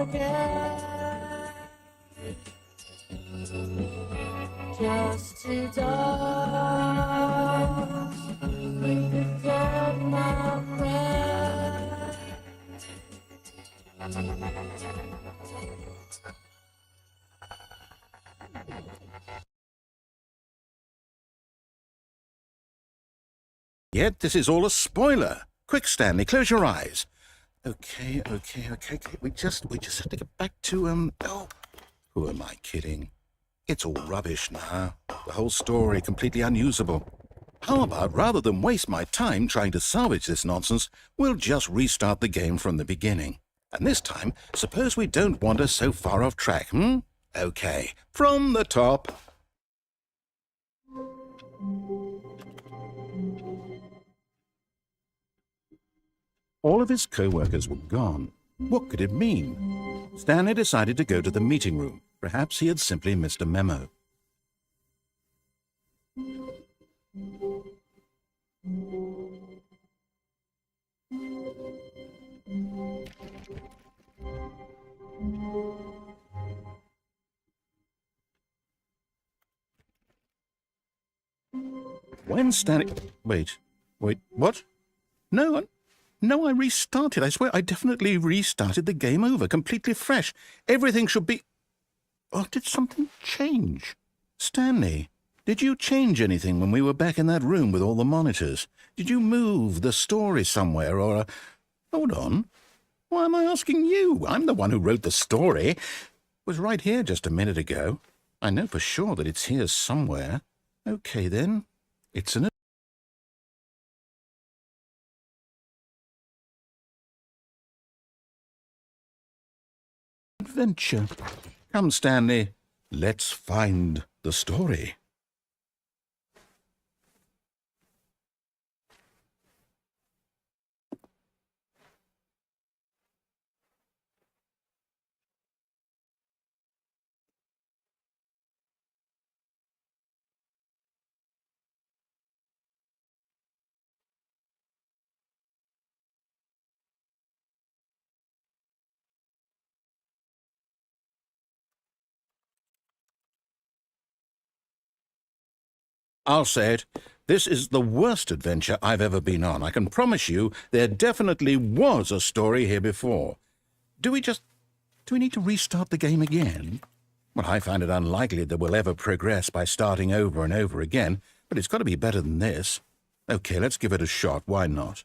again, just to dance with the dead, my friend. Yet this is all a spoiler. Quick, Stanley, close your eyes. Okay. We just have to get back to, oh, who am I kidding? It's all rubbish now. The whole story completely unusable. How about, rather than waste my time trying to salvage this nonsense, we'll just restart the game from the beginning. And this time, suppose we don't wander so far off track, Okay, from the top. All of his co-workers were gone. What could it mean? Stanley decided to go to the meeting room. Perhaps he had simply missed a memo. When Stanley... Wait, what? No, I restarted. I swear I definitely restarted the game over, completely fresh. Everything should be... Oh, did something change? Stanley, did you change anything when we were back in that room with all the monitors? Did you move the story somewhere or... Hold on. Why am I asking you? I'm the one who wrote the story. It was right here just a minute ago. I know for sure that it's here somewhere. Okay, then. It's an... adventure. Come, Stanley. Let's find the story. I'll say it. This is the worst adventure I've ever been on. I can promise you there definitely was a story here before. Do we need to restart the game again? Well, I find it unlikely that we'll ever progress by starting over and over again, but it's got to be better than this. Okay, let's give it a shot. Why not?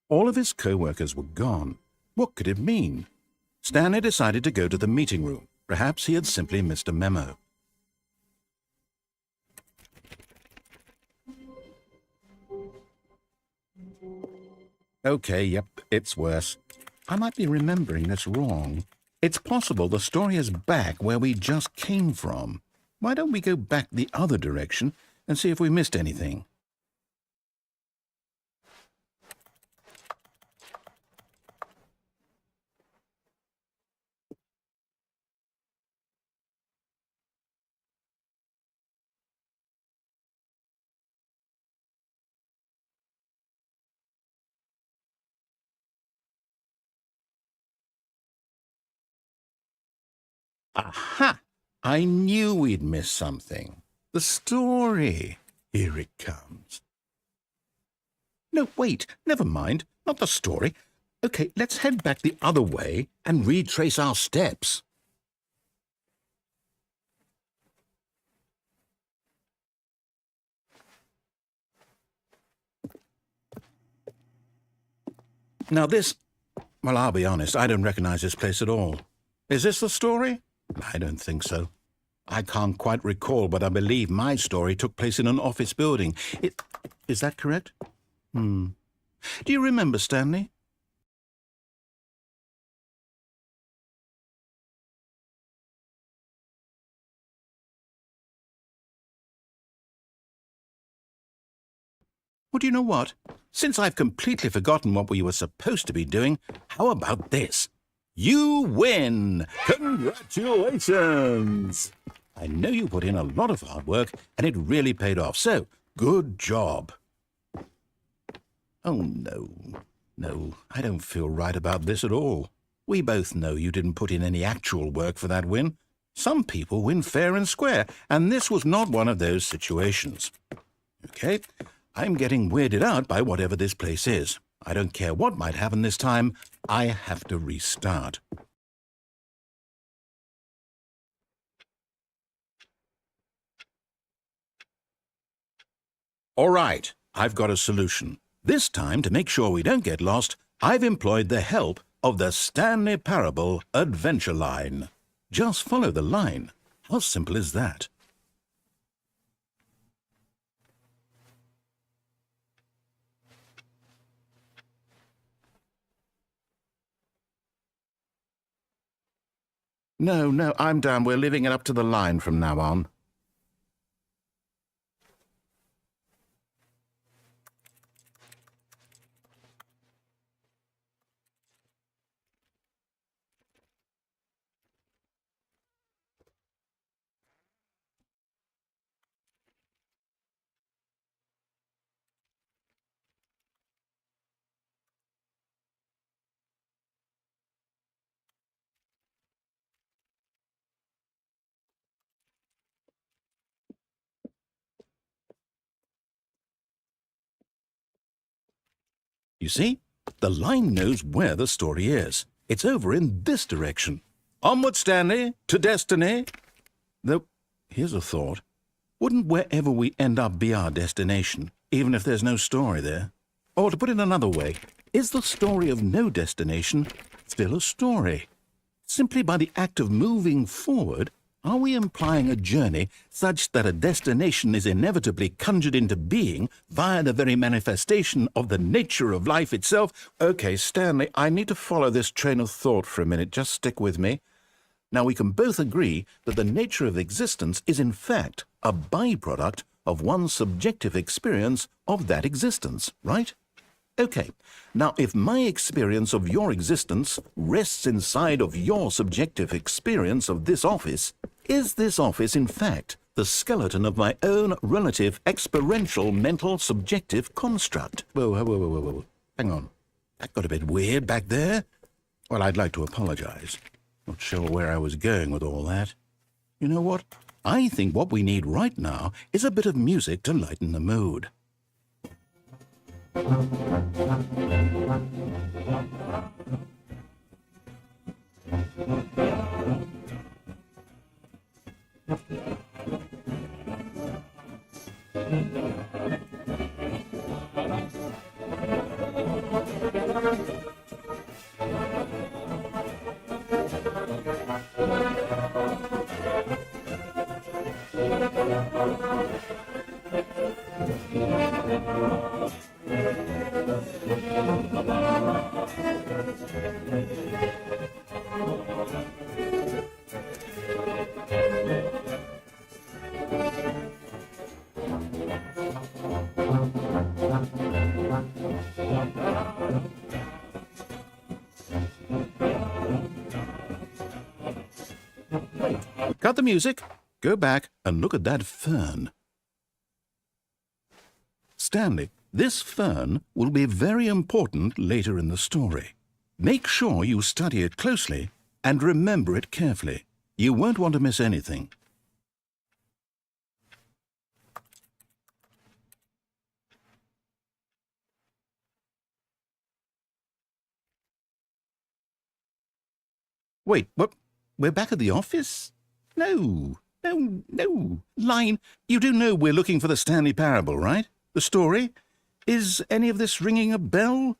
All of his co-workers were gone. What could it mean? Stanley decided to go to the meeting room. Perhaps he had simply missed a memo. Okay, yep, it's worse. I might be remembering this wrong. It's possible the story is back where we just came from. Why don't we go back the other direction and see if we missed anything? Aha! I knew we'd miss something. The story. Here it comes. No, wait, never mind. Not the story. Okay, let's head back the other way and retrace our steps. Now this... Well, I'll be honest, I don't recognize this place at all. Is this the story? I don't think so. I can't quite recall, but I believe my story took place in an office building. Is that correct? Do you remember, Stanley? Well, do you know what? Since I've completely forgotten what we were supposed to be doing, how about this? You win! Congratulations! I know you put in a lot of hard work, and it really paid off, so good job. Oh, no. No, I don't feel right about this at all. We both know you didn't put in any actual work for that win. Some people win fair and square, and this was not one of those situations. Okay, I'm getting weirded out by whatever this place is. I don't care what might happen this time. I have to restart. All right, I've got a solution. This time, to make sure we don't get lost, I've employed the help of the Stanley Parable Adventure Line. Just follow the line. How simple is that? No, I'm done. We're leaving it up to the line from now on. You see? The line knows where the story is. It's over in this direction. Onward, Stanley, to destiny. Though, here's a thought. Wouldn't wherever we end up be our destination, even if there's no story there? Or to put it another way, is the story of no destination still a story? Simply by the act of moving forward, are we implying a journey such that a destination is inevitably conjured into being via the very manifestation of the nature of life itself? Okay, Stanley, I need to follow this train of thought for a minute. Just stick with me. Now, we can both agree that the nature of existence is in fact a byproduct of one's subjective experience of that existence, right? Okay, now if my experience of your existence rests inside of your subjective experience of this office, is this office in fact the skeleton of my own relative experiential mental subjective construct? Whoa. Hang on. That got a bit weird back there. Well, I'd like to apologize. Not sure where I was going with all that. You know what? I think what we need right now is a bit of music to lighten the mood. Cut the music, go back and look at that fern. Stanley, this fern will be very important later in the story. Make sure you study it closely and remember it carefully. You won't want to miss anything. Wait, what? We're back at the office? No. Line, you do know we're looking for the Stanley Parable, right? The story? Is any of this ringing a bell?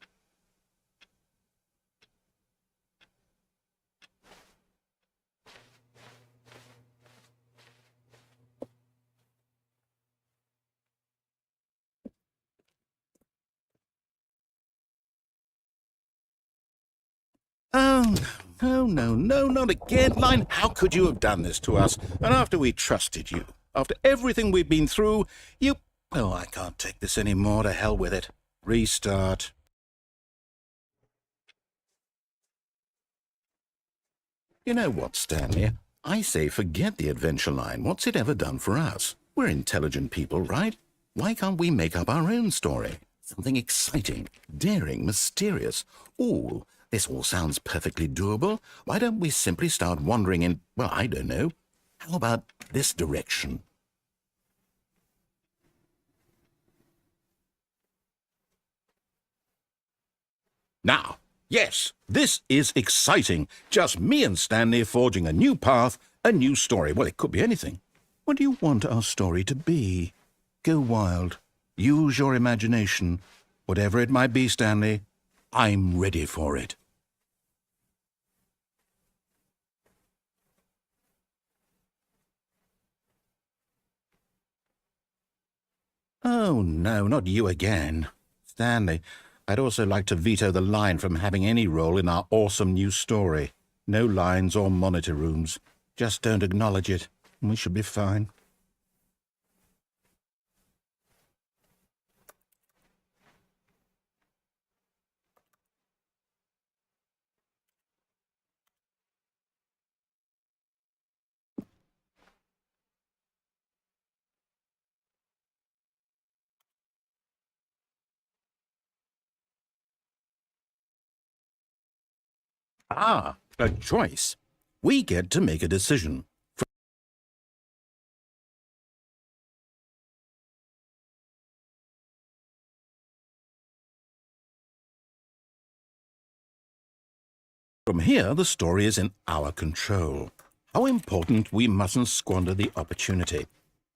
Oh, no, not again. Line, how could you have done this to us? And after we trusted you, after everything we've been through, you... Oh, I can't take this anymore. To hell with it. Restart. You know what, Stanley? I say forget the adventure line. What's it ever done for us? We're intelligent people, right? Why can't we make up our own story? Something exciting, daring, mysterious. Ooh, this all sounds perfectly doable. Why don't we simply start wandering in, well, I don't know. How about this direction? Now, yes, this is exciting. Just me and Stanley forging a new path, a new story. Well, it could be anything. What do you want our story to be? Go wild. Use your imagination. Whatever it might be, Stanley, I'm ready for it. Oh, no, not you again. Stanley, I'd also like to veto the line from having any role in our awesome new story. No lines or monitor rooms. Just don't acknowledge it, and we should be fine. Ah, a choice. We get to make a decision. From here, the story is in our control. How important we mustn't squander the opportunity.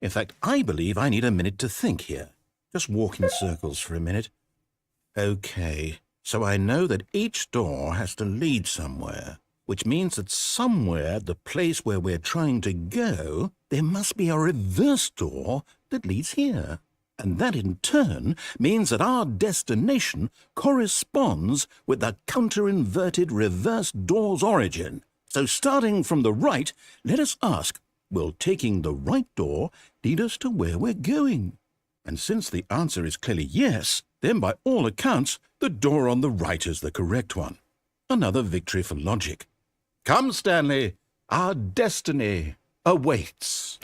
In fact, I believe I need a minute to think here. Just walk in circles for a minute. Okay, so I know that each door has to lead somewhere, which means that somewhere, the place where we're trying to go, there must be a reverse door that leads here. And that in turn means that our destination corresponds with the counter-inverted reverse door's origin. So starting from the right, let us ask, will taking the right door lead us to where we're going? And since the answer is clearly yes, then by all accounts, the door on the right is the correct one. Another victory for logic. Come, Stanley, our destiny awaits.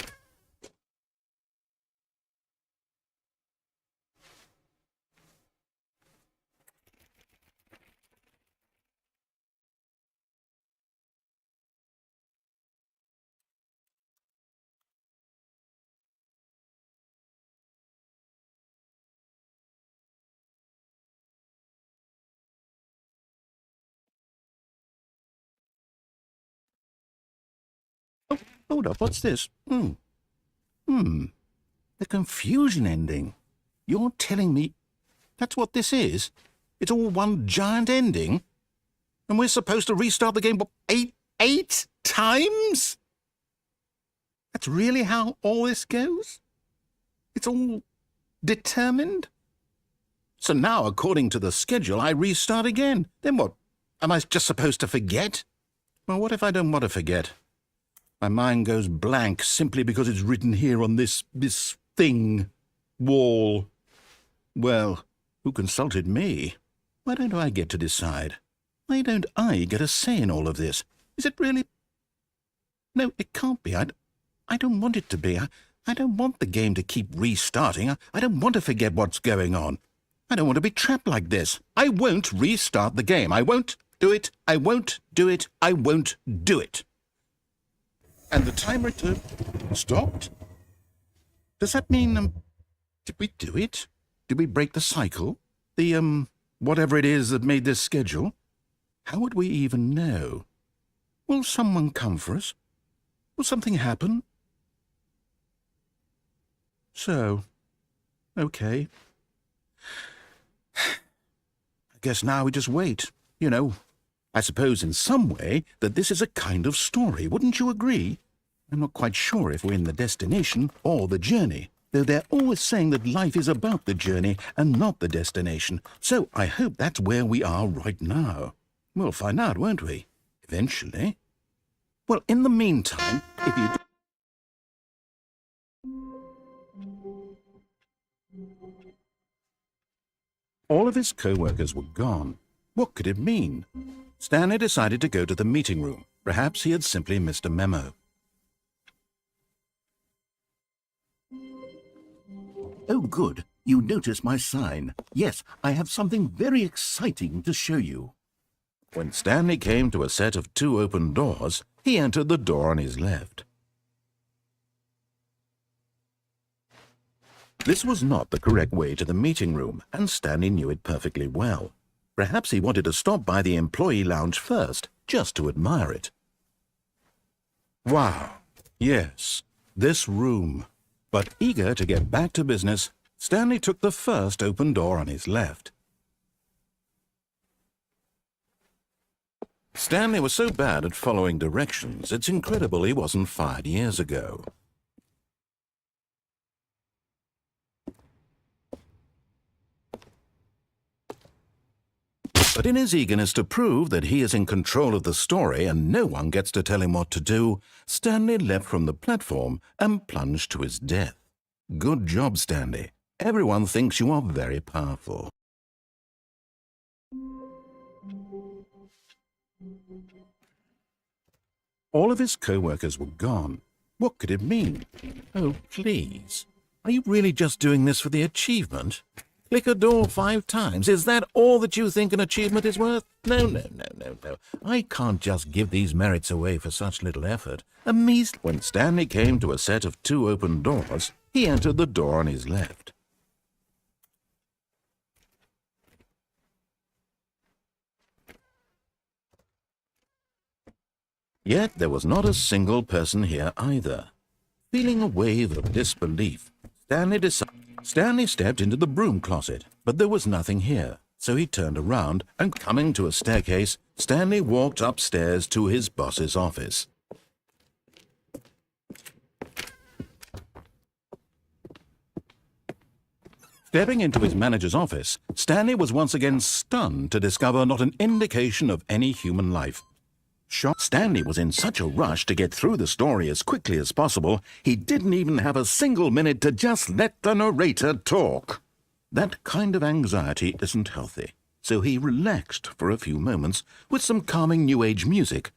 Oh, hold up, what's this? The confusion ending. You're telling me that's what this is? It's all one giant ending? And we're supposed to restart the game, what, eight times? That's really how all this goes? It's all determined? So now, according to the schedule, I restart again. Then what? Am I just supposed to forget? Well, what if I don't want to forget? My mind goes blank simply because it's written here on this thing, wall. Well, who consulted me? Why don't I get to decide? Why don't I get a say in all of this? Is it really? No, it can't be. I don't want it to be. I don't want the game to keep restarting. I don't want to forget what's going on. I don't want to be trapped like this. I won't restart the game. I won't do it. I won't do it. I won't do it. And the timer stopped? Does that mean, did we do it? Did we break the cycle? The, whatever it is that made this schedule? How would we even know? Will someone come for us? Will something happen? So, okay. I guess now we just wait. You know, I suppose in some way that this is a kind of story. Wouldn't you agree? I'm not quite sure if we're in the destination or the journey, though they're always saying that life is about the journey and not the destination. So I hope that's where we are right now. We'll find out, won't we? Eventually. Well, in the meantime, if you... All of his co-workers were gone. What could it mean? Stanley decided to go to the meeting room. Perhaps he had simply missed a memo. Oh, good. You notice my sign. Yes, I have something very exciting to show you. When Stanley came to a set of 2 open doors, he entered the door on his left. This was not the correct way to the meeting room, and Stanley knew it perfectly well. Perhaps he wanted to stop by the employee lounge first, just to admire it. Wow, yes, this room. But eager to get back to business, Stanley took the first open door on his left. Stanley was so bad at following directions, it's incredible he wasn't fired years ago. But in his eagerness to prove that he is in control of the story and no one gets to tell him what to do, Stanley leapt from the platform and plunged to his death. Good job, Stanley. Everyone thinks you are very powerful. All of his co-workers were gone. What could it mean? Oh, please. Are you really just doing this for the achievement? Click a door 5 times. Is that all that you think an achievement is worth? No. I can't just give these merits away for such little effort. When Stanley came to a set of 2 open doors, he entered the door on his left. Yet there was not a single person here either. Feeling a wave of disbelief, Stanley stepped into the broom closet, but there was nothing here, so he turned around and, coming to a staircase, Stanley walked upstairs to his boss's office. Stepping into his manager's office, Stanley was once again stunned to discover not an indication of any human life. Stanley was in such a rush to get through the story as quickly as possible, he didn't even have a single minute to just let the narrator talk. That kind of anxiety isn't healthy, so he relaxed for a few moments with some calming New Age music.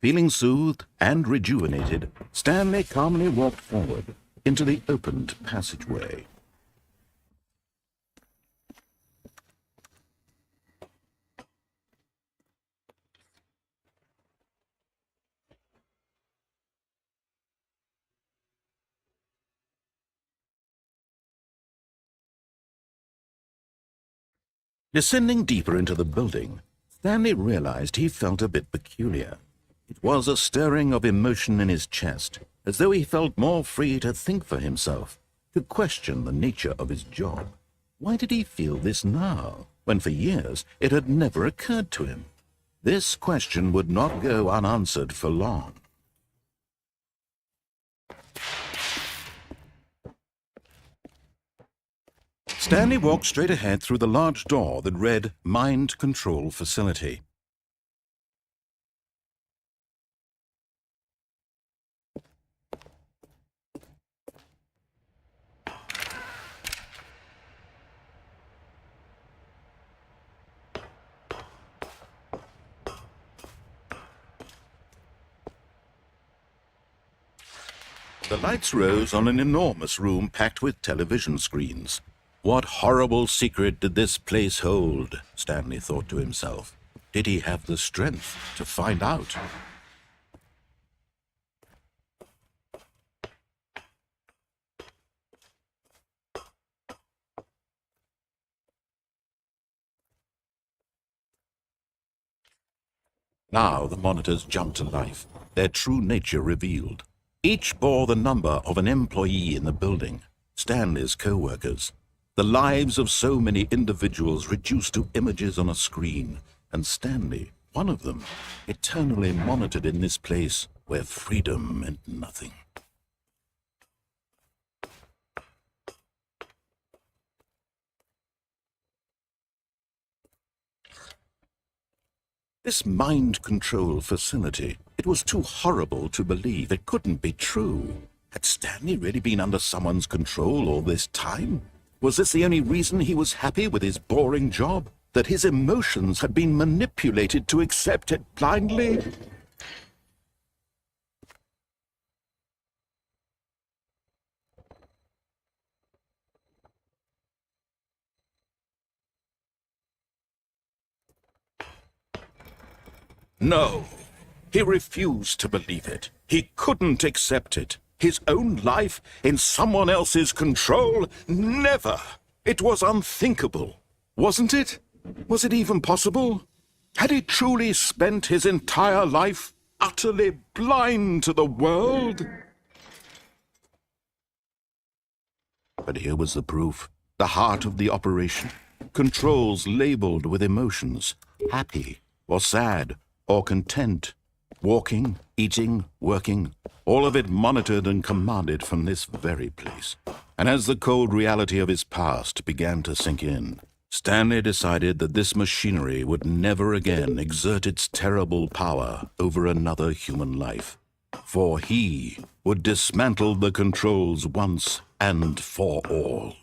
Feeling soothed and rejuvenated, Stanley calmly walked forward into the opened passageway. Descending deeper into the building, Stanley realized he felt a bit peculiar. It was a stirring of emotion in his chest, as though he felt more free to think for himself, to question the nature of his job. Why did he feel this now, when for years it had never occurred to him? This question would not go unanswered for long. Stanley walked straight ahead through the large door that read Mind Control Facility. The lights rose on an enormous room packed with television screens. What horrible secret did this place hold? Stanley thought to himself. Did he have the strength to find out? Now the monitors jumped to life, their true nature revealed. Each bore the number of an employee in the building, Stanley's co-workers. The lives of so many individuals reduced to images on a screen, and Stanley, one of them, eternally monitored in this place where freedom meant nothing. This mind control facility, it was too horrible to believe. It couldn't be true. Had Stanley really been under someone's control all this time? Was this the only reason he was happy with his boring job? That his emotions had been manipulated to accept it blindly? No, he refused to believe it. He couldn't accept it. His own life in someone else's control? Never! It was unthinkable. Wasn't it? Was it even possible? Had he truly spent his entire life utterly blind to the world? But here was the proof. The heart of the operation. Controls labeled with emotions. Happy or sad or content. Walking, eating, working. All of it monitored and commanded from this very place. And as the cold reality of his past began to sink in, Stanley decided that this machinery would never again exert its terrible power over another human life. For he would dismantle the controls once and for all.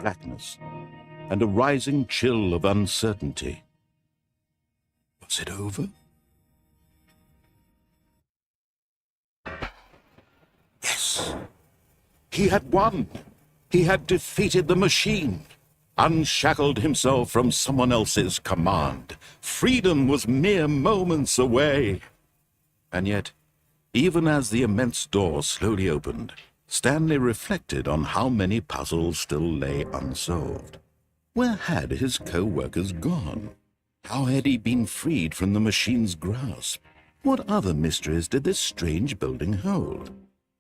Blackness, and a rising chill of uncertainty. Was it over? Yes. He had won. He had defeated the machine, unshackled himself from someone else's command. Freedom was mere moments away. And yet, even as the immense door slowly opened, Stanley reflected on how many puzzles still lay unsolved. Where had his co-workers gone? How had he been freed from the machine's grasp? What other mysteries did this strange building hold?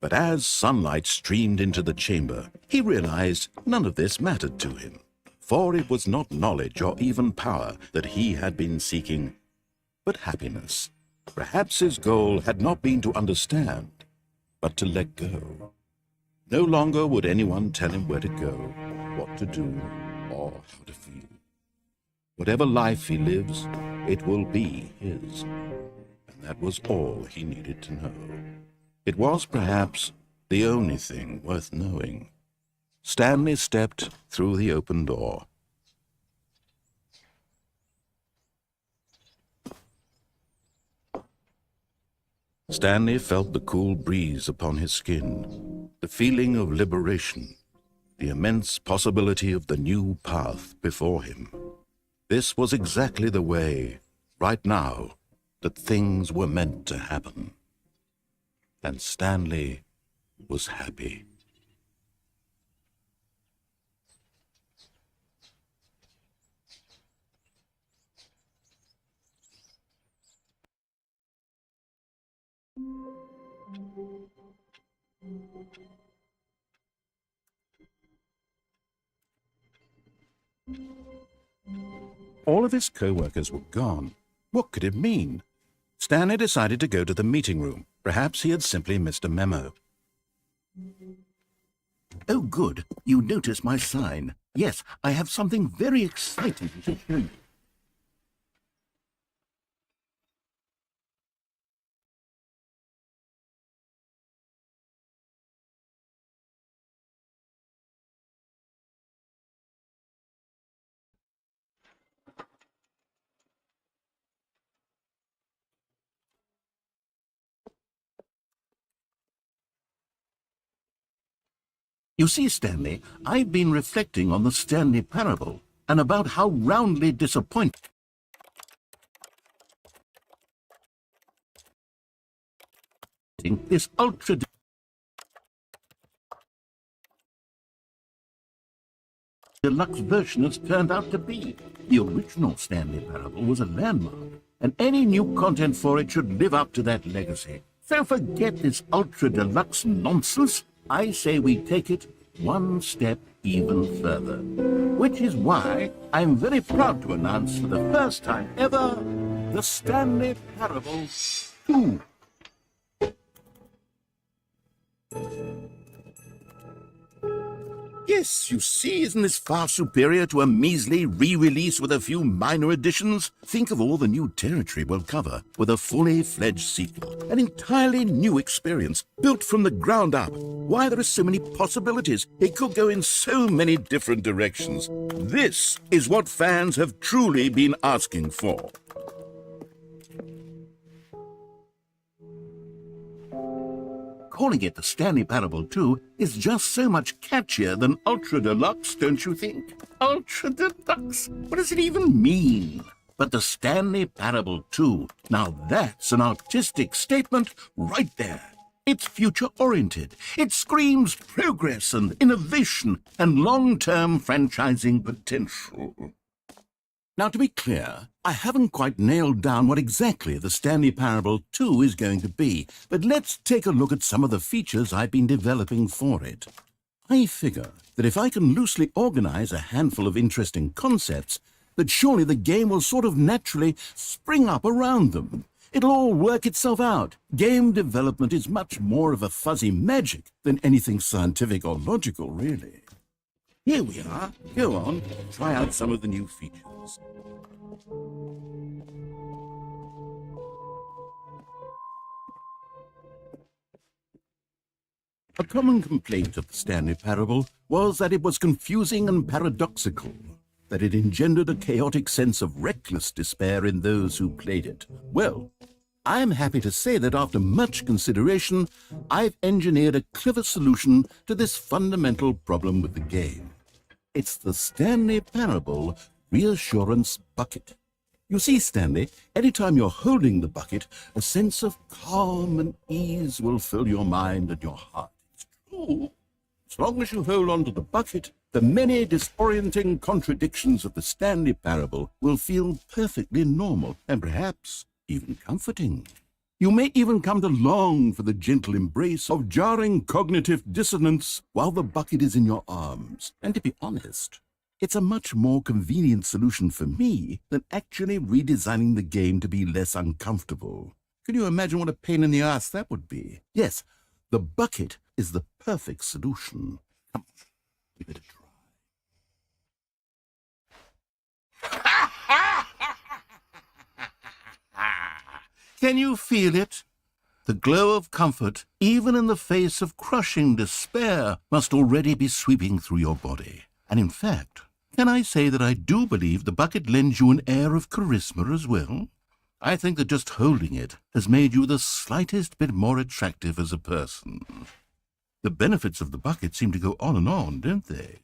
But as sunlight streamed into the chamber, he realized none of this mattered to him, for it was not knowledge or even power that he had been seeking, but happiness. Perhaps his goal had not been to understand, but to let go. No longer would anyone tell him where to go, what to do, or how to feel. Whatever life he lives, it will be his. And that was all he needed to know. It was perhaps the only thing worth knowing. Stanley stepped through the open door. Stanley felt the cool breeze upon his skin, the feeling of liberation, the immense possibility of the new path before him. This was exactly the way, right now, that things were meant to happen. And Stanley was happy. All of his co-workers were gone. What could it mean? Stanley decided to go to the meeting room. Perhaps he had simply missed a memo. Oh, good. You noticed my sign. Yes, I have something very exciting to show you. You see, Stanley, I've been reflecting on the Stanley parable and about how roundly disappointing this ultra deluxe version has turned out to be. The original Stanley parable was a landmark, and any new content for it should live up to that legacy. So forget this ultra deluxe nonsense. I say we take it one step even further. Which is why I'm very proud to announce for the first time ever the Stanley Parable 2. Yes, you see, isn't this far superior to a measly re-release with a few minor additions? Think of all the new territory we'll cover with a fully fledged sequel. An entirely new experience, built from the ground up. Why, there are so many possibilities. It could go in so many different directions. This is what fans have truly been asking for. Calling it the Stanley Parable 2 is just so much catchier than Ultra Deluxe, don't you think? Ultra Deluxe? What does it even mean? But the Stanley Parable 2, now that's an artistic statement right there. It's future-oriented. It screams progress and innovation and long-term franchising potential. Now, to be clear, I haven't quite nailed down what exactly the Stanley Parable 2 is going to be, but let's take a look at some of the features I've been developing for it. I figure that if I can loosely organize a handful of interesting concepts, that surely the game will sort of naturally spring up around them. It'll all work itself out. Game development is much more of a fuzzy magic than anything scientific or logical, really. Here we are. Go on, try out some of the new features. A common complaint of the Stanley Parable was that it was confusing and paradoxical, that it engendered a chaotic sense of reckless despair in those who played it. Well, I am happy to say that after much consideration, I've engineered a clever solution to this fundamental problem with the game. It's the Stanley Parable Reassurance Bucket. You see, Stanley, anytime you're holding the bucket, a sense of calm and ease will fill your mind and your heart. It's true. As long as you hold on to the bucket, the many disorienting contradictions of the Stanley Parable will feel perfectly normal and perhaps even comforting. You may even come to long for the gentle embrace of jarring cognitive dissonance while the bucket is in your arms. And to be honest, it's a much more convenient solution for me than actually redesigning the game to be less uncomfortable. Can you imagine what a pain in the ass that would be? Yes, the bucket is the perfect solution. Come on, give it a try. Can you feel it? The glow of comfort, even in the face of crushing despair, must already be sweeping through your body. And in fact, can I say that I do believe the bucket lends you an air of charisma as well? I think that just holding it has made you the slightest bit more attractive as a person. The benefits of the bucket seem to go on, don't they?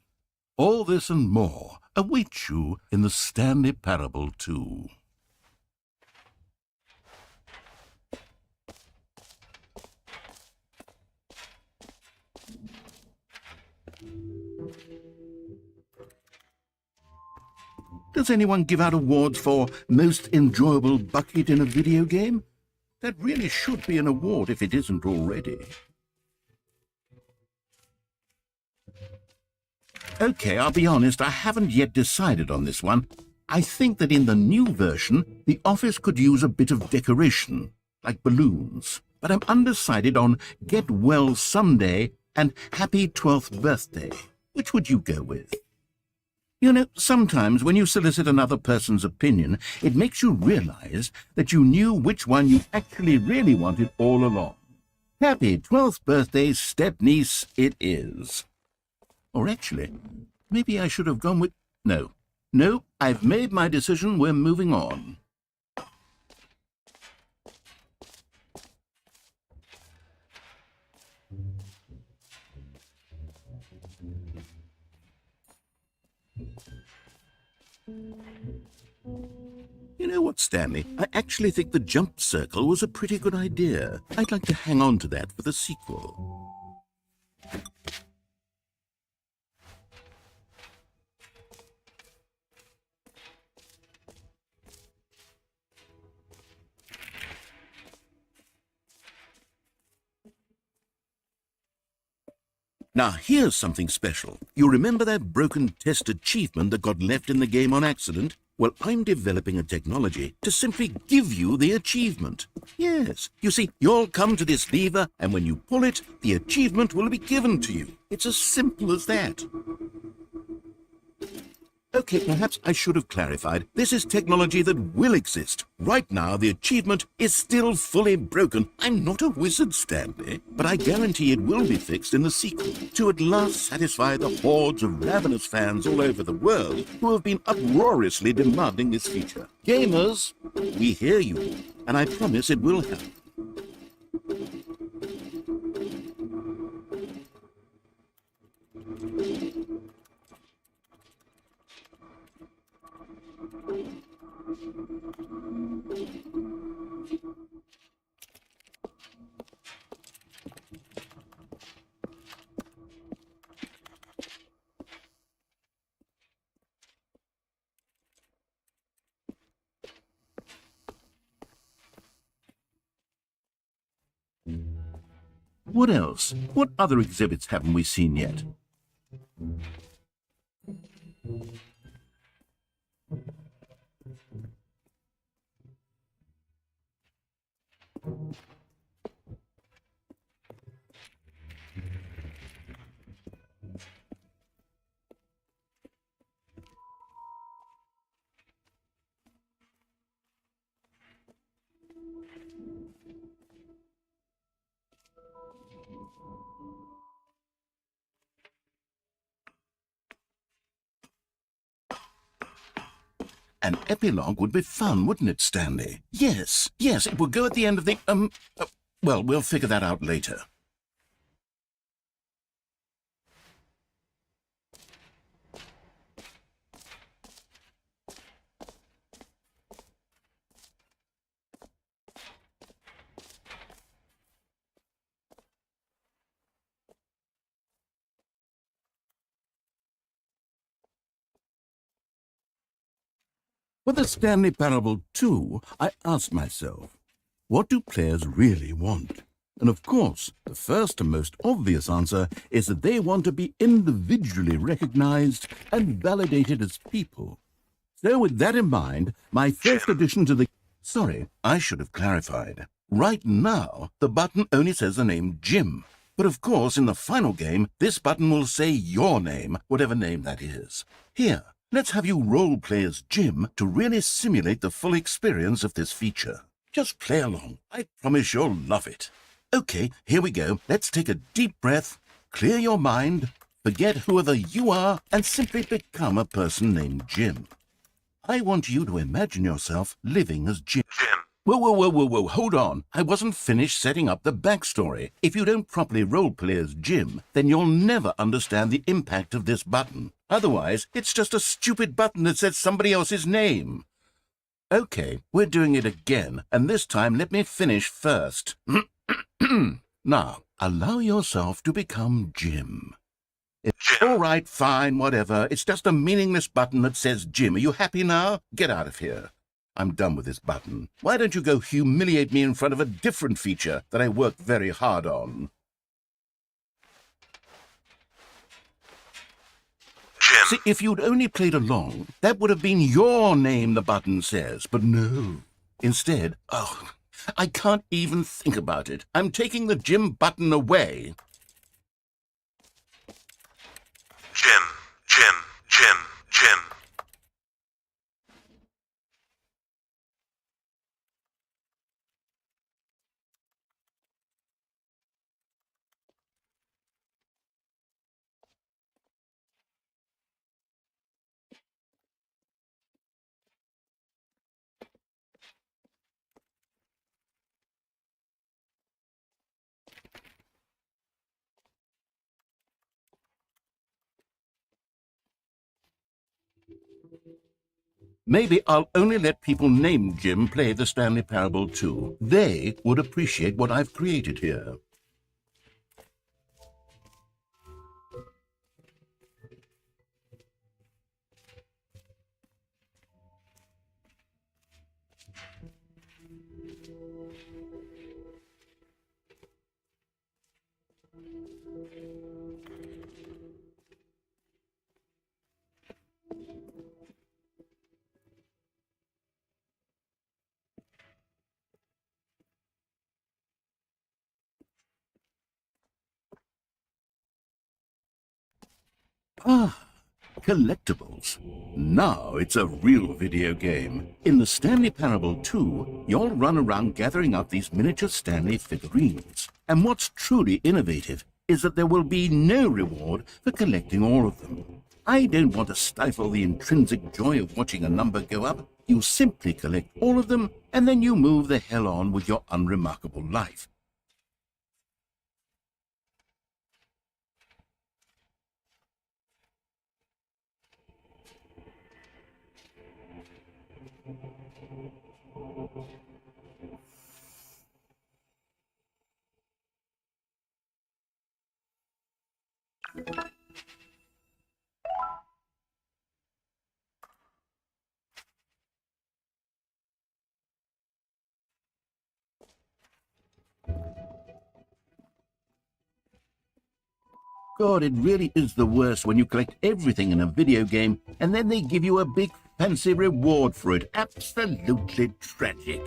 All this and more await you in the Stanley Parable 2. Does anyone give out awards for most enjoyable bucket in a video game? That really should be an award if it isn't already. Okay, I'll be honest, I haven't yet decided on this one. I think that in the new version, the office could use a bit of decoration, like balloons. But I'm undecided on Get Well Someday and Happy 12th Birthday. Which would you go with? You know, sometimes when you solicit another person's opinion, it makes you realize that you knew which one you actually really wanted all along. Happy 12th birthday, step-niece, it is. Or actually, maybe I should have gone with... No, I've made my decision, we're moving on. You know what, Stanley? I actually think the jump circle was a pretty good idea. I'd like to hang on to that for the sequel. Now here's something special. You remember that broken test achievement that got left in the game on accident? Well, I'm developing a technology to simply give you the achievement. Yes, you see, you'll come to this lever, and when you pull it, the achievement will be given to you. It's as simple as that. Okay, perhaps I should have clarified. This is technology that will exist. Right now, the achievement is still fully broken. I'm not a wizard, Stanley, but I guarantee it will be fixed in the sequel to at last satisfy the hordes of ravenous fans all over the world who have been uproariously demanding this feature. Gamers, we hear you, and I promise it will help. What else? What other exhibits haven't we seen yet? An epilogue would be fun, wouldn't it, Stanley? Yes, it would go at the end of the, well, we'll figure that out later. With the Stanley Parable 2, I asked myself, what do players really want? And of course, the first and most obvious answer is that they want to be individually recognized and validated as people. So with that in mind, my first addition to the... Sorry, I should have clarified. Right now, the button only says the name Jim. But of course, in the final game, this button will say your name, whatever name that is. Here, let's have you role-play as Jim to really simulate the full experience of this feature. Just play along. I promise you'll love it. Okay, here we go. Let's take a deep breath, clear your mind, forget whoever you are, and simply become a person named Jim. I want you to imagine yourself living as Jim. Whoa, hold on. I wasn't finished setting up the backstory. If you don't properly roleplay as Jim, then you'll never understand the impact of this button. Otherwise, it's just a stupid button that says somebody else's name. Okay, we're doing it again, and this time let me finish first. Now, allow yourself to become Jim. All right, fine, whatever. It's just a meaningless button that says Jim. Are you happy now? Get out of here. I'm done with this button. Why don't you go humiliate me in front of a different feature that I worked very hard on? Jim. See, if you'd only played along, that would have been your name, the button says. But no. Instead, I can't even think about it. I'm taking the Jim button away. Jim. Maybe I'll only let people named Jim play the Stanley Parable 2. They would appreciate what I've created here. Ah, collectibles. Now it's a real video game. In the Stanley Parable 2, you'll run around gathering up these miniature Stanley figurines. And what's truly innovative is that there will be no reward for collecting all of them. I don't want to stifle the intrinsic joy of watching a number go up. You simply collect all of them, and then you move the hell on with your unremarkable life. God, it really is the worst when you collect everything in a video game and then they give you a big fancy reward for it. Absolutely tragic.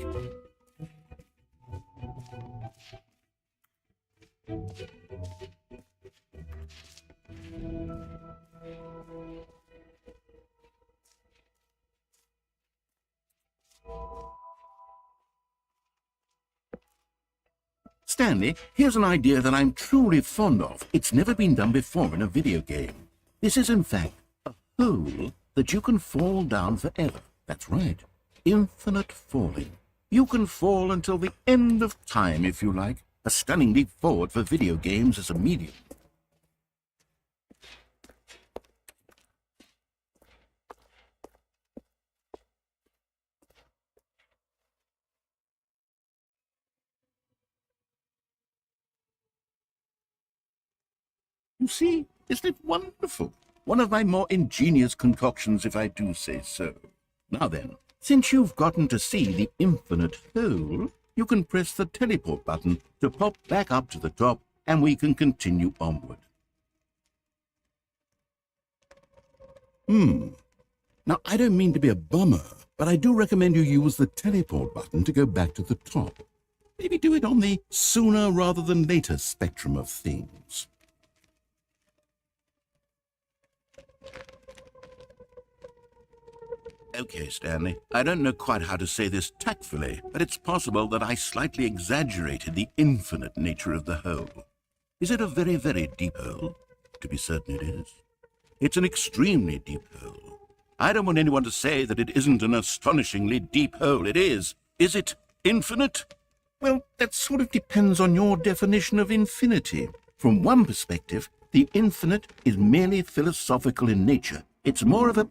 Stanley, here's an idea that I'm truly fond of. It's never been done before in a video game. This is, in fact, a hole that you can fall down forever. That's right. Infinite falling. You can fall until the end of time, if you like. A stunning leap forward for video games as a medium. You see, isn't it wonderful? One of my more ingenious concoctions, if I do say so. Now then, since you've gotten to see the infinite hole, you can press the teleport button to pop back up to the top, and we can continue onward. Now, I don't mean to be a bummer, but I do recommend you use the teleport button to go back to the top. Maybe do it on the sooner rather than later spectrum of things. Okay, Stanley, I don't know quite how to say this tactfully, but it's possible that I slightly exaggerated the infinite nature of the hole. Is it a very, very deep hole? To be certain it is. It's an extremely deep hole. I don't want anyone to say that it isn't an astonishingly deep hole. It is. Is it infinite? Well, that sort of depends on your definition of infinity. From one perspective, the infinite is merely philosophical in nature. It's more of a...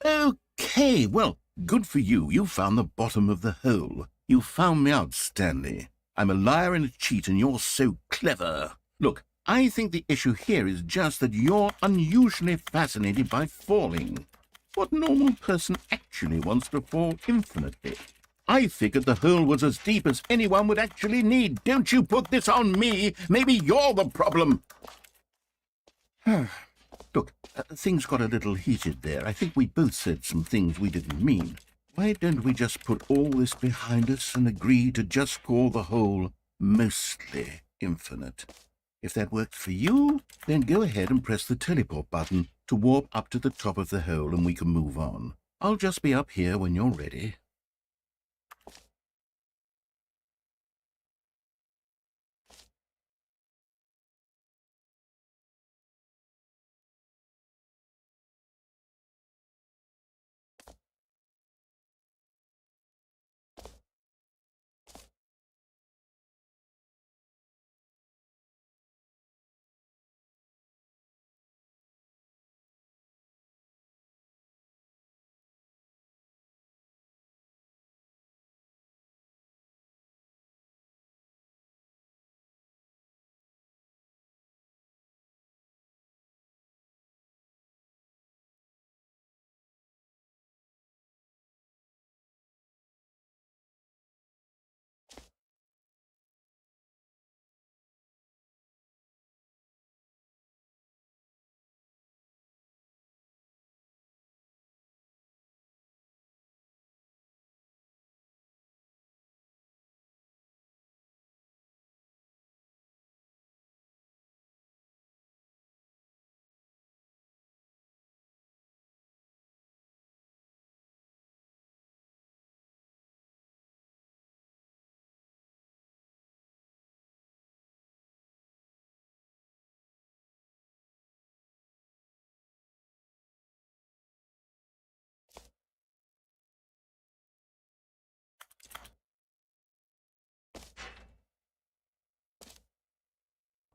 Okay, well, good for you. You found the bottom of the hole. You found me out, Stanley. I'm a liar and a cheat, and you're so clever. Look, I think the issue here is just that you're unusually fascinated by falling. What normal person actually wants to fall infinitely? I figured the hole was as deep as anyone would actually need. Don't you put this on me. Maybe you're the problem. Look, things got a little heated there. I think we both said some things we didn't mean. Why don't we just put all this behind us and agree to just call the hole mostly infinite? If that works for you, then go ahead and press the teleport button to warp up to the top of the hole and we can move on. I'll just be up here when you're ready.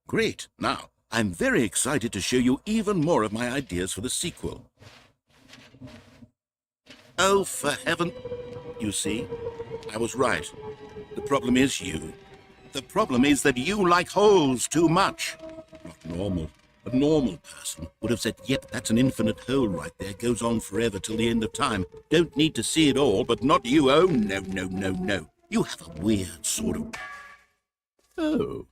Great. Now, I'm very excited to show you even more of my ideas for the sequel. Oh, for heaven... You see, I was right. The problem is you. The problem is that you like holes too much. Not normal. A normal person would have said, yep, that's an infinite hole right there. Goes on forever till the end of time. Don't need to see it all, but not you. Oh, no, no, no, no. You have a weird sort of... Oh.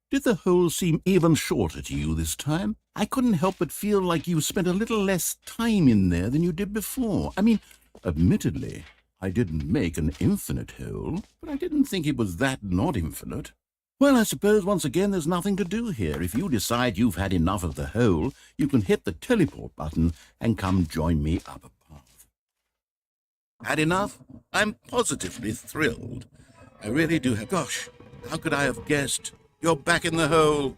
Did the hole seem even shorter to you this time? I couldn't help but feel like you spent a little less time in there than you did before. I mean, admittedly, I didn't make an infinite hole, but I didn't think it was that not infinite. Well, I suppose once again there's nothing to do here. If you decide you've had enough of the hole, you can hit the teleport button and come join me up above. Had enough? I'm positively thrilled. I really do have... Gosh, how could I have guessed? You're back in the hole.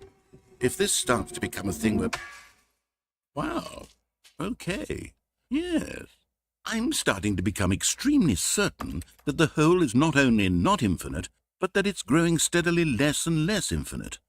If this starts to become a thing where... Wow. Okay. Yes. I'm starting to become extremely certain that the hole is not only not infinite, but that it's growing steadily less and less infinite.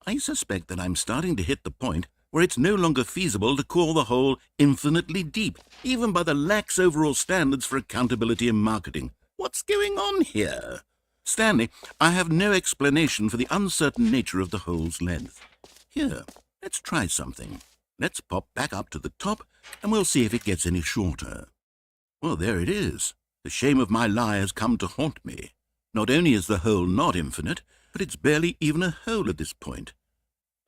I suspect that I'm starting to hit the point where it's no longer feasible to call the hole infinitely deep, even by the lax overall standards for accountability and marketing. What's going on here? Stanley, I have no explanation for the uncertain nature of the hole's length. Here, let's try something. Let's pop back up to the top, and we'll see if it gets any shorter. Well, there it is. The shame of my lie has come to haunt me. Not only is the hole not infinite, but it's barely even a hole at this point.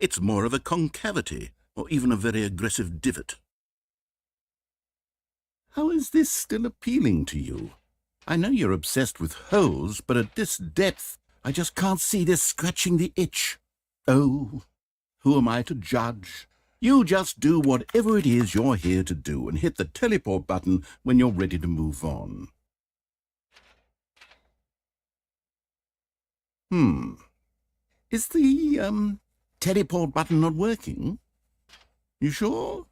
It's more of a concavity, or even a very aggressive divot. How is this still appealing to you? I know you're obsessed with holes, but at this depth, I just can't see this scratching the itch. Oh, who am I to judge? You just do whatever it is you're here to do and hit the teleport button when you're ready to move on. Is the, teleport button not working? You sure?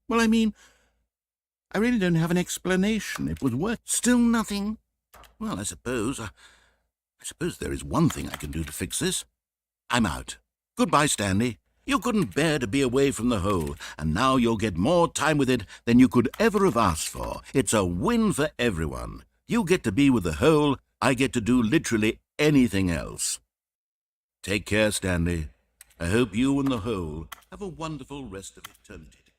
Well, I mean, I really don't have an explanation. It would work. Still nothing? Well, I suppose there is one thing I can do to fix this. I'm out. Goodbye, Stanley. You couldn't bear to be away from the hole, and now you'll get more time with it than you could ever have asked for. It's a win for everyone. You get to be with the hole, I get to do literally anything else. Take care, Stanley. I hope you and the hole have a wonderful rest of eternity together.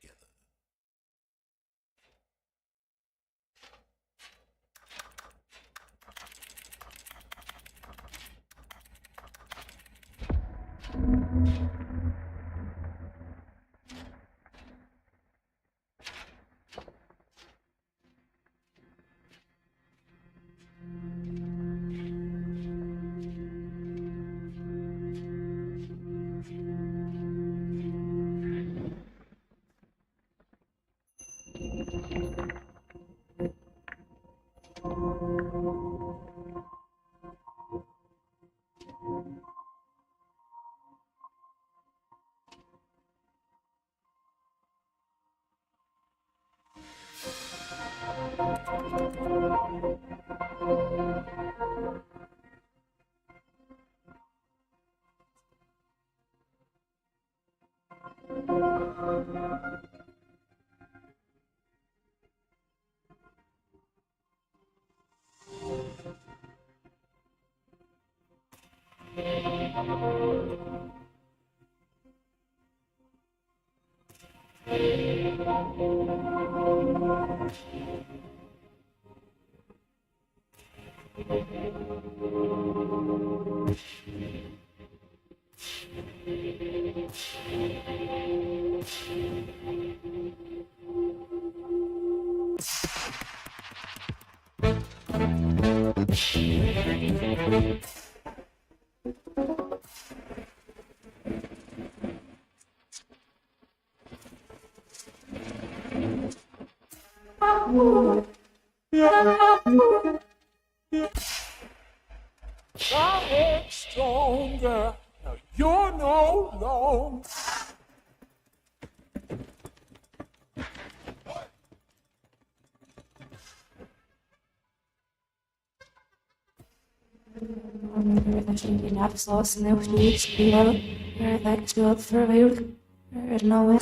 I get stronger. Now you're no longer. Wahrscheinlich den Herbst draußen, ne, auf den nächsten Jahr. I'd like to go up for a week. I don't know when.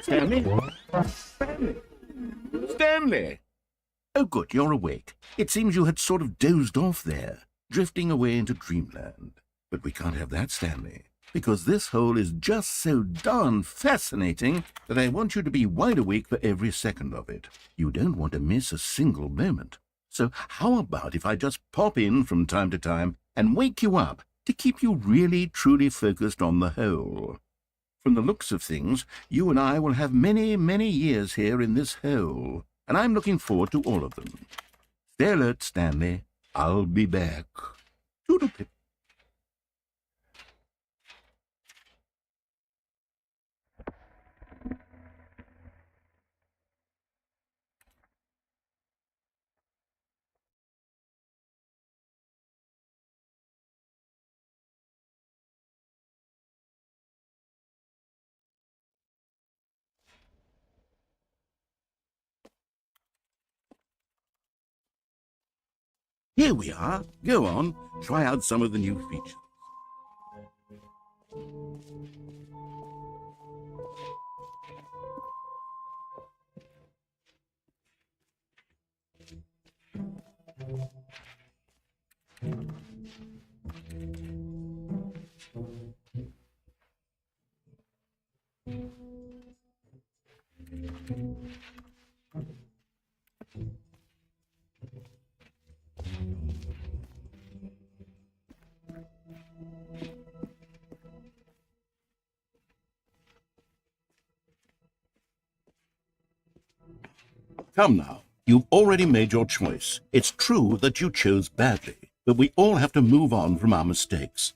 Stanley? Stanley! Oh, good, you're awake. It seems you had sort of dozed off there, drifting away into dreamland. But we can't have that, Stanley, because this hole is just so darn fascinating that I want you to be wide awake for every second of it. You don't want to miss a single moment. So how about if I just pop in from time to time and wake you up to keep you really, truly focused on the hole? From the looks of things, you and I will have many, many years here in this hole, and I'm looking forward to all of them. Stay alert, Stanley. I'll be back. Toodle-pip. Here we are. Go on, try out some of the new features. Come now, you've already made your choice. It's true that you chose badly, but we all have to move on from our mistakes.